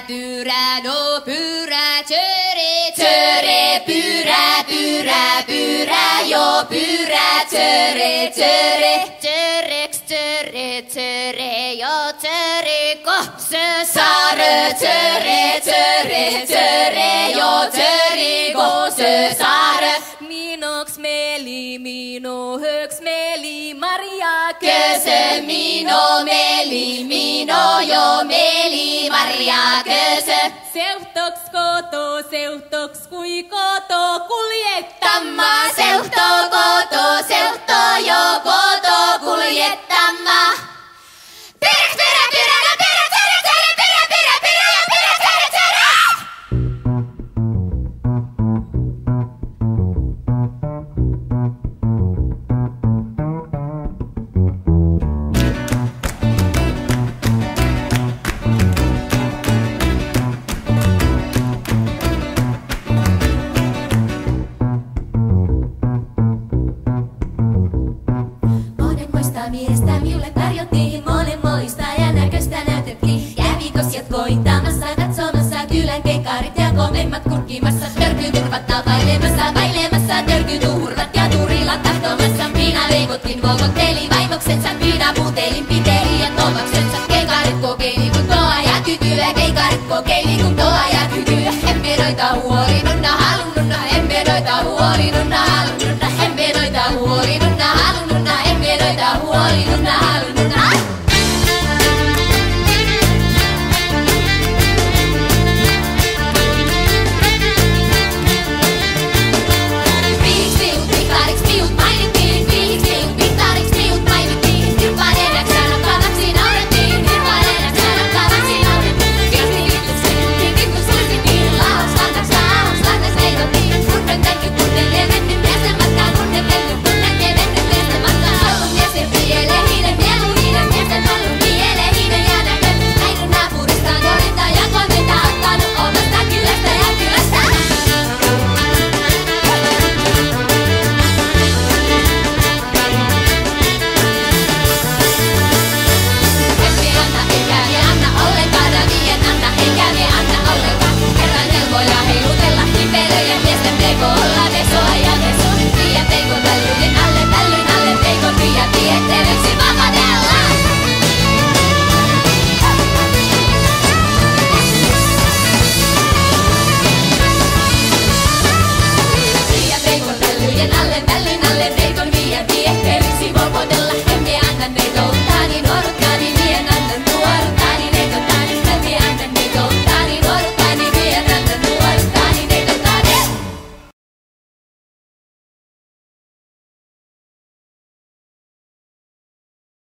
pyyrä, no pyyrä, töre, töre, pyyrä, pyyrä, pyyrä, jo pyyrä, töre, töre, töreks, töre, töre, jo töre, kohse, saare, töre, töre, töre, jo töre, kohse, saare. Minoks meli, mino höks meli, Maria köse, mino meli, mino jo meli, Maria köse. Seuhtoks koto, seuhtoks kui koto, kuljettamma, seuhto koto, seuhto jo koto, kuljettamma. Perä, perä, perä, no perä, perä, perä, perä, perä, perä, ja perä, perä, perä. Monenmoista miestä minulle tarjottiin, monenmoista ja näköistä näytettiin. Kävikos jat koittamassa, katsomassa kylän keikkarit ja komeimmat kurkkimassa. Törkyturvat tapailemassa, bailemassa, törkyturvat ja turilla tahtomassa. Minä leivottiin, vokotteli vaimoksensa, minä muutelin